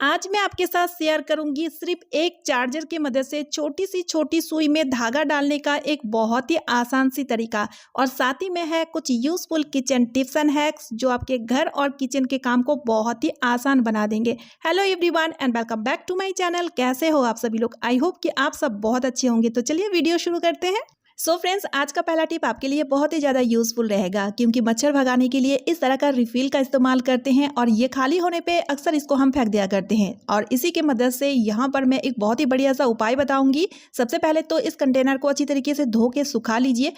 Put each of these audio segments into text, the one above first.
आज मैं आपके साथ शेयर करूंगी सिर्फ एक चार्जर की मदद से छोटी सुई में धागा डालने का एक बहुत ही आसान सी तरीका। और साथ ही में है कुछ useful kitchen tips and hacks जो आपके घर और किचन के काम को बहुत ही आसान बना देंगे। Hello everyone and welcome back to my channel. कैसे हो आप सभी लोग? आई होप कि आप सब बहुत अच्छे होंगे। तो चलिए वीडियो शुरू करते हैं। सो फ्रेंड्स, आज का पहला टिप आपके लिए बहुत ही ज़्यादा यूजफुल रहेगा, क्योंकि मच्छर भगाने के लिए इस तरह का रिफिल का इस्तेमाल करते हैं और ये खाली होने पे अक्सर इसको हम फेंक दिया करते हैं। और इसी के मदद से यहाँ पर मैं एक बहुत ही बढ़िया सा उपाय बताऊंगी। सबसे पहले तो इस कंटेनर को अच्छी तरीके से धो के सुखा लीजिए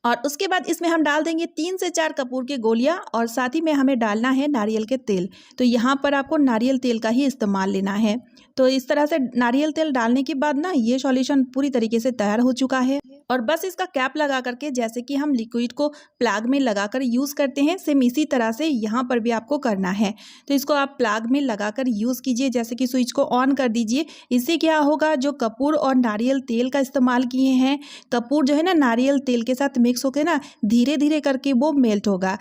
और उसके बाद इसमें हम डाल देंगे 3 से 4 कपूर की गोलियां और साथ ही में हमें डालना है नारियल के तेल। तो यहाँ पर आपको नारियल तेल का ही इस्तेमाल लेना है। तो इस तरह से नारियल तेल डालने के बाद ना ये सॉल्यूशन पूरी तरीके से तैयार हो चुका है और बस इसका कैप लगा करके जैसे कि हम लिक्विड को प्लाग में लगाकर यूज़ करते हैं, सेम इसी तरह से यहाँ पर भी आपको करना है। तो इसको आप प्लाग में लगाकर यूज़ कीजिए, जैसे कि स्विच को ऑन कर दीजिए। इससे क्या होगा, जो कपूर और नारियल तेल का इस्तेमाल किए हैं, कपूर जो है ना नारियल तेल के साथ मिक्स होकर ना धीरे धीरे करके वो मेल्ट होगा,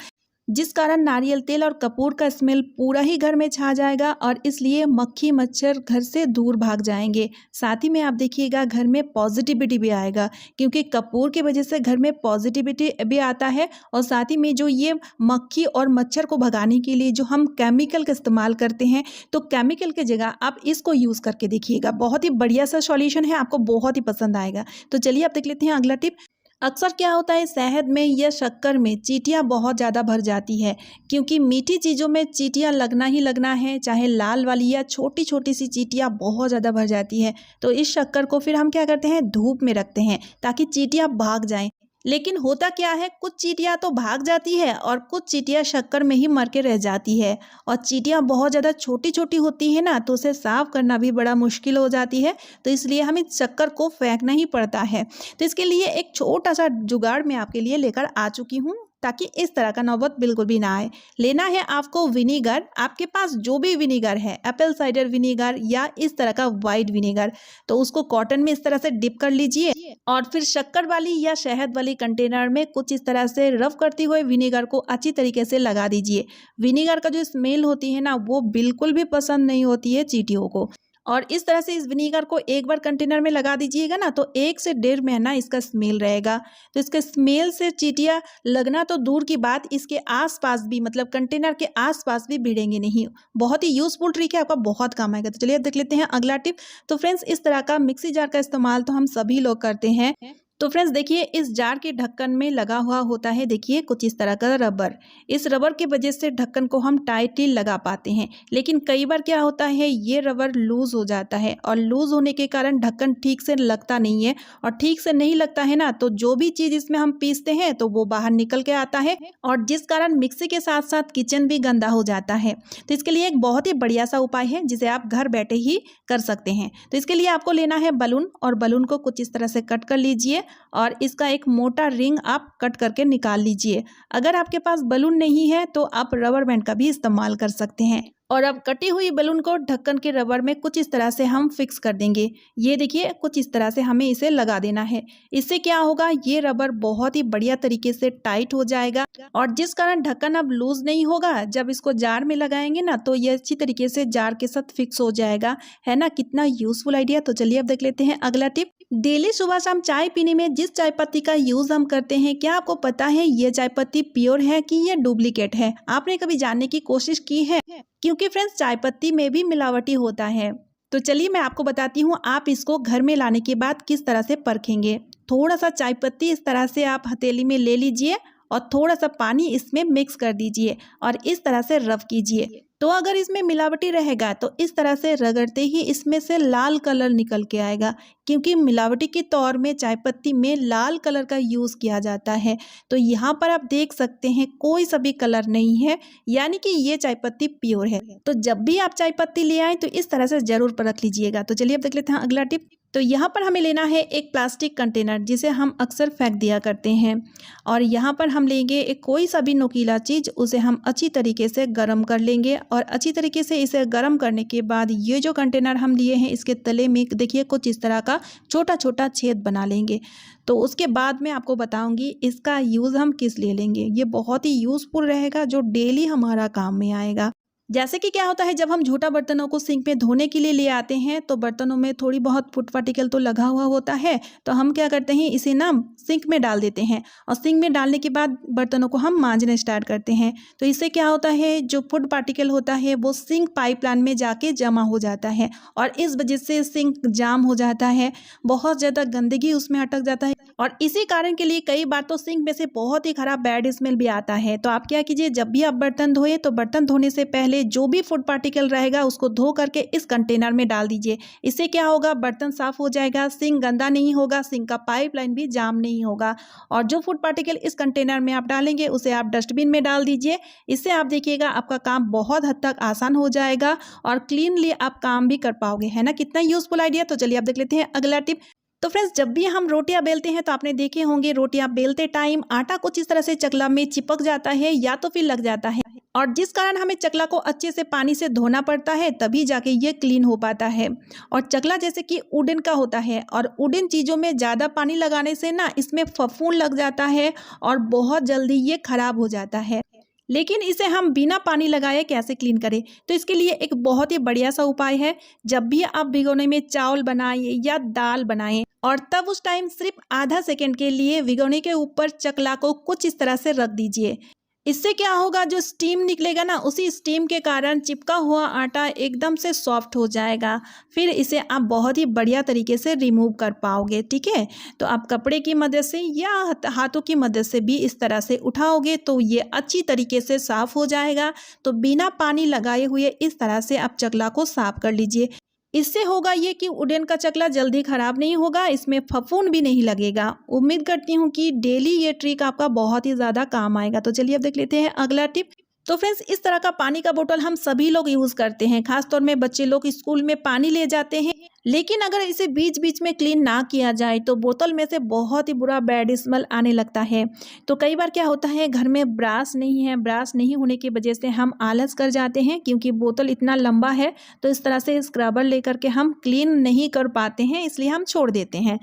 जिस कारण नारियल तेल और कपूर का स्मेल पूरा ही घर में छा जाएगा और इसलिए मक्खी मच्छर घर से दूर भाग जाएंगे। साथ ही में आप देखिएगा घर में पॉजिटिविटी भी आएगा, क्योंकि कपूर की वजह से घर में पॉजिटिविटी भी आता है। और साथ ही में जो ये मक्खी और मच्छर को भगाने के लिए जो हम केमिकल का इस्तेमाल करते हैं, तो केमिकल की जगह आप इसको यूज़ करके देखिएगा। बहुत ही बढ़िया सा सॉल्यूशन है, आपको बहुत ही पसंद आएगा। तो चलिए आप देख लेते हैं अगला टिप। अक्सर क्या होता है, शहद में या शक्कर में चींटियाँ बहुत ज़्यादा भर जाती है, क्योंकि मीठी चीज़ों में चींटियाँ लगना ही लगना है, चाहे लाल वाली या छोटी छोटी सी चींटियाँ बहुत ज़्यादा भर जाती है। तो इस शक्कर को फिर हम क्या करते हैं, धूप में रखते हैं ताकि चींटियाँ भाग जाएं। लेकिन होता क्या है, कुछ चींटियाँ तो भाग जाती है और कुछ चींटियाँ शक्कर में ही मर के रह जाती है। और चींटियाँ बहुत ज़्यादा छोटी छोटी होती है ना, तो उसे साफ करना भी बड़ा मुश्किल हो जाती है। तो इसलिए हमें शक्कर को फेंकना ही पड़ता है। तो इसके लिए एक छोटा सा जुगाड़ मैं आपके लिए लेकर आ चुकी हूँ, ताकि इस तरह का नौबत बिल्कुल भी ना आए। लेना है आपको विनीगर। आपके पास जो भी विनीगर है, एप्पल साइडर विनीगर या इस तरह का वाइट विनीगर, तो उसको कॉटन में इस तरह से डिप कर लीजिए और फिर शक्कर वाली या शहद वाली कंटेनर में कुछ इस तरह से रफ करते हुए विनेगर को अच्छी तरीके से लगा दीजिए। विनेगर का जो स्मेल होती है ना, वो बिल्कुल भी पसंद नहीं होती है चींटियों को। और इस तरह से इस विनेगर को एक बार कंटेनर में लगा दीजिएगा ना, तो 1 से 1.5 महीना इसका स्मेल रहेगा। तो इसके स्मेल से चींटियाँ लगना तो दूर की बात, इसके आसपास भी, मतलब कंटेनर के आसपास भी भिड़ेंगे नहीं। बहुत ही यूजफुल ट्रिक है, आपका बहुत काम आएगा। तो चलिए अब देख लेते हैं अगला टिप। तो फ्रेंड्स, इस तरह का मिक्सी जार का इस्तेमाल तो हम सभी लोग करते हैं। तो फ्रेंड्स देखिए, इस जार के ढक्कन में लगा हुआ होता है, देखिए कुछ इस तरह का रबर। इस रबर की वजह से ढक्कन को हम टाइटली लगा पाते हैं। लेकिन कई बार क्या होता है, ये रबर लूज हो जाता है और लूज होने के कारण ढक्कन ठीक से लगता नहीं है। और ठीक से नहीं लगता है ना, तो जो भी चीज़ इसमें हम पीसते हैं तो वो बाहर निकल के आता है, और जिस कारण मिक्सी के साथ साथ किचन भी गंदा हो जाता है। तो इसके लिए एक बहुत ही बढ़िया सा उपाय है, जिसे आप घर बैठे ही कर सकते हैं। तो इसके लिए आपको लेना है बलून, और बलून को कुछ इस तरह से कट कर लीजिए और इसका एक मोटा रिंग आप कट करके निकाल लीजिए। अगर आपके पास बलून नहीं है तो आप रबर बैंड का भी इस्तेमाल कर सकते हैं। और अब कटी हुई बलून को ढक्कन के रबर में कुछ इस तरह से हम फिक्स कर देंगे। ये देखिए कुछ इस तरह से हमें इसे लगा देना है। इससे क्या होगा, ये रबर बहुत ही बढ़िया तरीके से टाइट हो जाएगा और जिस कारण ढक्कन अब लूज नहीं होगा। जब इसको जार में लगाएंगे ना, तो ये अच्छी तरीके से जार के साथ फिक्स हो जाएगा। है ना, कितना यूजफुल आइडिया। तो चलिए अब देख लेते हैं अगला टिप। डेली सुबह शाम चाय पीने में जिस चाय पत्ती का यूज हम करते हैं, क्या आपको पता है ये चाय पत्ती प्योर है कि ये डुप्लीकेट है? आपने कभी जानने की कोशिश की है? क्योंकि फ्रेंड्स, चाय पत्ती में भी मिलावटी होता है। तो चलिए मैं आपको बताती हूँ, आप इसको घर में लाने के बाद किस तरह से परखेंगे। थोड़ा सा चाय पत्ती इस तरह से आप हथेली में ले लीजिए और थोड़ा सा पानी इसमें मिक्स कर दीजिए और इस तरह से रब कीजिए। तो अगर इसमें मिलावटी रहेगा तो इस तरह से रगड़ते ही इसमें से लाल कलर निकल के आएगा, क्योंकि मिलावटी के तौर में चाय पत्ती में लाल कलर का यूज़ किया जाता है। तो यहाँ पर आप देख सकते हैं कोई सा भी कलर नहीं है, यानी कि ये चाय पत्ती प्योर है। तो जब भी आप चाय पत्ती ले आएँ तो इस तरह से ज़रूर परख लीजिएगा। तो चलिए अब देख लेते हैं अगला टिप। तो यहाँ पर हमें लेना है एक प्लास्टिक कंटेनर, जिसे हम अक्सर फेंक दिया करते हैं, और यहाँ पर हम लेंगे एक कोई सा भी नुकीला चीज़, उसे हम अच्छी तरीके से गर्म कर लेंगे। और अच्छी तरीके से इसे गर्म करने के बाद ये जो कंटेनर हम लिए हैं, इसके तले में देखिए कुछ इस तरह का छोटा छोटा छेद बना लेंगे। तो उसके बाद मैं आपको बताऊंगी इसका यूज़ हम किस लिए लेंगे। ये बहुत ही यूज़फुल रहेगा, जो डेली हमारा काम में आएगा। जैसे कि क्या होता है, जब हम झूठा बर्तनों को सिंक में धोने के लिए ले आते हैं तो बर्तनों में थोड़ी बहुत फुट पार्टिकल तो लगा हुआ होता है, तो हम क्या करते हैं, इसे ना सिंक में डाल देते हैं और सिंक में डालने के बाद बर्तनों को हम मांजने स्टार्ट करते हैं। तो इससे क्या होता है, जो फुट पार्टिकल होता है वो सिंक पाइपलाइन में जाके जमा हो जाता है और इस वजह से सिंक जाम हो जाता है, बहुत ज़्यादा गंदगी उसमें अटक जाता है और इसी कारण के लिए कई बार तो सिंक में से बहुत ही खराब बैड स्मेल भी आता है। तो आप क्या कीजिए, जब भी आप बर्तन धोए तो बर्तन धोने से पहले जो भी फूड पार्टिकल रहेगा उसको धो करके इस कंटेनर में डाल दीजिए। इससे क्या होगा, बर्तन साफ हो जाएगा, सिंक गंदा नहीं होगा, सिंक का पाइपलाइन भी जाम नहीं होगा। और जो फूड पार्टिकल इस कंटेनर में आप डालेंगे उसे आप डस्टबिन में डाल दीजिए। इससे आप देखिएगा आपका काम बहुत हद तक आसान हो जाएगा और क्लीनली आप काम भी कर पाओगे, है ना। कितना यूजफुल आइडिया। तो चलिए आप देख लेते हैं अगला टिप। तो फ्रेंड्स, जब भी हम रोटियां बेलते हैं तो आपने देखे होंगे रोटियां बेलते टाइम आटा कुछ इस तरह से चकला में चिपक जाता है या तो फिर लग जाता है और जिस कारण हमें चकला को अच्छे से पानी से धोना पड़ता है, तभी जाके ये क्लीन हो पाता है। और चकला जैसे कि वुडन का होता है और वुडन चीज़ों में ज़्यादा पानी लगाने से ना इसमें फफूंद लग जाता है और बहुत जल्दी ये खराब हो जाता है। लेकिन इसे हम बिना पानी लगाए कैसे क्लीन करें, तो इसके लिए एक बहुत ही बढ़िया सा उपाय है। जब भी आप भिगोने में चावल बनाएं या दाल बनाएं और तब उस टाइम सिर्फ आधा सेकंड के लिए भिगोने के ऊपर चकला को कुछ इस तरह से रख दीजिए। इससे क्या होगा, जो स्टीम निकलेगा ना, उसी स्टीम के कारण चिपका हुआ आटा एकदम से सॉफ्ट हो जाएगा। फिर इसे आप बहुत ही बढ़िया तरीके से रिमूव कर पाओगे। ठीक है, तो आप कपड़े की मदद से या हाथों की मदद से भी इस तरह से उठाओगे तो ये अच्छी तरीके से साफ़ हो जाएगा। तो बिना पानी लगाए हुए इस तरह से आप चकला को साफ कर लीजिए। इससे होगा ये कि वुडन का चकला जल्दी खराब नहीं होगा, इसमें फफूंद भी नहीं लगेगा। उम्मीद करती हूँ कि डेली ये ट्रिक आपका बहुत ही ज़्यादा काम आएगा। तो चलिए अब देख लेते हैं अगला टिप। तो फ्रेंड्स, इस तरह का पानी का बोतल हम सभी लोग यूज़ करते हैं, खासतौर में बच्चे लोग स्कूल में पानी ले जाते हैं। लेकिन अगर इसे बीच बीच में क्लीन ना किया जाए तो बोतल में से बहुत ही बुरा बैड स्मेल आने लगता है। तो कई बार क्या होता है, घर में ब्रश नहीं है, ब्रश नहीं होने की वजह से हम आलस कर जाते हैं क्योंकि बोतल इतना लंबा है, तो इस तरह से स्क्रबर लेकर के हम क्लीन नहीं कर पाते हैं, इसलिए हम छोड़ देते हैं।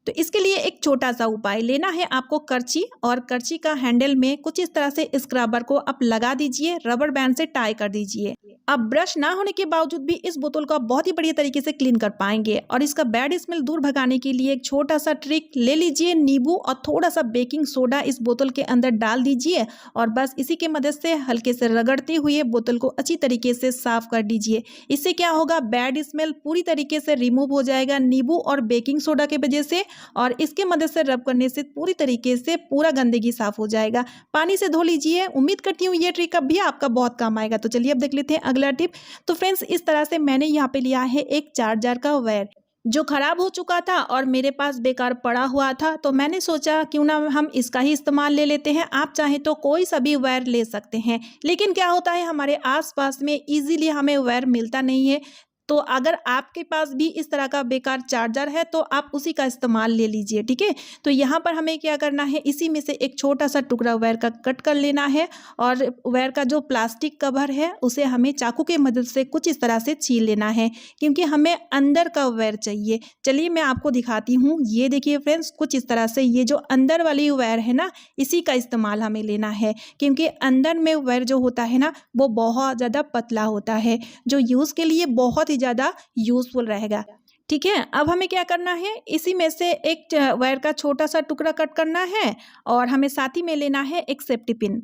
तो इसके लिए एक छोटा सा उपाय लेना है आपको, करची, और करची का हैंडल में कुछ इस तरह से स्क्रबर को आप लगा दीजिए, रबर बैंड से टाई कर दीजिए। अब ब्रश ना होने के बावजूद भी इस बोतल को आप बहुत ही बढ़िया तरीके से क्लीन कर पाएंगे। और इसका बैड स्मेल दूर भगाने के लिए एक छोटा सा ट्रिक ले लीजिए, नींबू और थोड़ा सा बेकिंग सोडा इस बोतल के अंदर डाल दीजिए और बस इसी के मदद से हल्के से रगड़ते हुए बोतल को अच्छी तरीके से साफ कर दीजिए। इससे क्या होगा, बैड स्मेल पूरी तरीके से रिमूव हो जाएगा नींबू और बेकिंग सोडा की वजह से, और इसके मदद से रब करने से पूरी तरीके से पूरा गंदगी साफ हो जाएगा। पानी से धो लीजिए। उम्मीद करती हूँ ये ट्रिक अब भी आपका बहुत काम आएगा। तो चलिए अब देख लेते हैं अगला टिप। तो फ्रेंड्स, इस तरह से मैंने यहाँ पे लिया है एक चार्जर का वायर जो खराब हो चुका था और मेरे पास बेकार पड़ा हुआ था, तो मैंने सोचा क्यों ना हम इसका ही इस्तेमाल ले लेते हैं। आप चाहें तो कोई सा भी वायर ले सकते हैं, लेकिन क्या होता है, हमारे आसपास में इजीली हमें वायर मिलता नहीं है। तो अगर आपके पास भी इस तरह का बेकार चार्जर है तो आप उसी का इस्तेमाल ले लीजिए। ठीक है, तो यहाँ पर हमें क्या करना है, इसी में से एक छोटा सा टुकड़ा वायर का कट कर लेना है और वायर का जो प्लास्टिक कवर है उसे हमें चाकू की मदद से कुछ इस तरह से छील लेना है, क्योंकि हमें अंदर का वायर चाहिए। चलिए मैं आपको दिखाती हूँ। ये देखिए फ्रेंड्स, कुछ इस तरह से ये जो अंदर वाली वायर है ना, इसी का इस्तेमाल हमें लेना है, क्योंकि अंदर में वायर जो होता है ना वो बहुत ज़्यादा पतला होता है, जो यूज़ के लिए बहुत ज़्यादा यूजफुल रहेगा। ठीक है, अब हमें क्या करना है, इसी में से एक वायर का छोटा सा टुकड़ा कट करना है और हमें साथ ही में लेना है एक सेफ्टी पिन।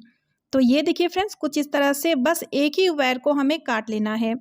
तो ये देखिए फ्रेंड्स, कुछ इस तरह से बस एक ही वायर को हमें काट लेना है।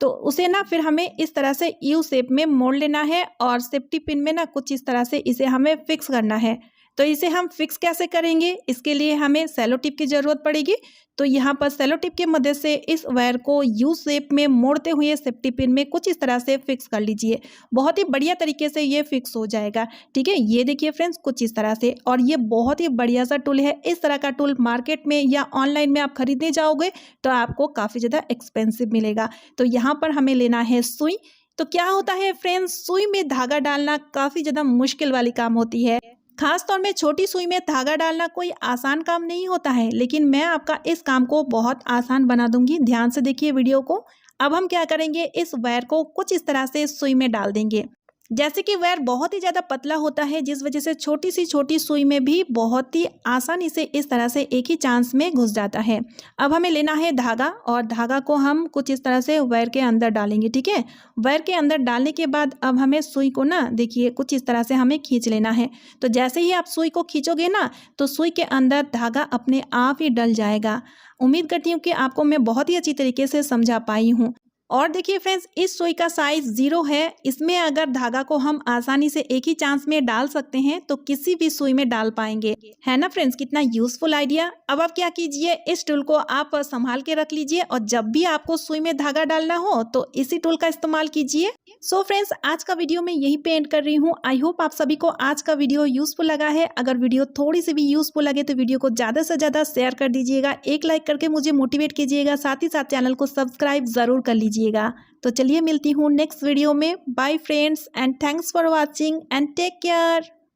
तो उसे ना फिर हमें इस तरह से यू शेप में मोड़ लेना है और सेफ्टी पिन में ना कुछ इस तरह से इसे हमें फिक्स करना है। तो इसे हम फिक्स कैसे करेंगे, इसके लिए हमें सेलो टिप की ज़रूरत पड़ेगी। तो यहाँ पर सेलो टिप की मदद से इस वायर को यू शेप में मोड़ते हुए सेफ्टी पिन में कुछ इस तरह से फिक्स कर लीजिए। बहुत ही बढ़िया तरीके से ये फिक्स हो जाएगा। ठीक है, ये देखिए फ्रेंड्स, कुछ इस तरह से। और ये बहुत ही बढ़िया सा टूल है। इस तरह का टूल मार्केट में या ऑनलाइन में आप खरीदने जाओगे तो आपको काफ़ी ज़्यादा एक्सपेंसिव मिलेगा। तो यहाँ पर हमें लेना है सुई। तो क्या होता है फ्रेंड्स, सुई में धागा डालना काफ़ी ज़्यादा मुश्किल वाली काम होती है। खास तौर में छोटी सुई में धागा डालना कोई आसान काम नहीं होता है, लेकिन मैं आपका इस काम को बहुत आसान बना दूंगी। ध्यान से देखिए वीडियो को। अब हम क्या करेंगे, इस वायर को कुछ इस तरह से सुई में डाल देंगे। जैसे कि वायर बहुत ही ज़्यादा पतला होता है, जिस वजह से छोटी सी छोटी सुई में भी बहुत ही आसानी से इस तरह से एक ही चांस में घुस जाता है। अब हमें लेना है धागा और धागा को हम कुछ इस तरह से वायर के अंदर डालेंगे, ठीक है। वायर के अंदर डालने के बाद अब हमें सुई को ना देखिए कुछ इस तरह से हमें खींच लेना है। तो जैसे ही आप सुई को खींचोगे ना तो सुई के अंदर धागा अपने आप ही डल जाएगा। उम्मीद करती हूँ कि आपको मैं बहुत ही अच्छी तरीके से समझा पाई हूँ। और देखिए फ्रेंड्स, इस सुई का साइज 0 है। इसमें अगर धागा को हम आसानी से एक ही चांस में डाल सकते हैं तो किसी भी सुई में डाल पाएंगे, है ना फ्रेंड्स। कितना यूजफुल आइडिया। अब आप क्या कीजिए, इस टूल को आप संभाल के रख लीजिए और जब भी आपको सुई में धागा डालना हो तो इसी टूल का इस्तेमाल कीजिए। सो फ्रेंड्स, आज का वीडियो मैं यही पे एंड कर रही हूँ। आई होप आप सभी को आज का वीडियो यूजफुल लगा है। अगर वीडियो थोड़ी सी भी यूजफुल लगे तो वीडियो को ज़्यादा से ज़्यादा शेयर कर दीजिएगा, एक लाइक करके मुझे मोटिवेट कीजिएगा, साथ ही साथ चैनल को सब्सक्राइब ज़रूर कर लीजिएगा। तो चलिए मिलती हूँ नेक्स्ट वीडियो में। Bye friends and thanks for watching and take care.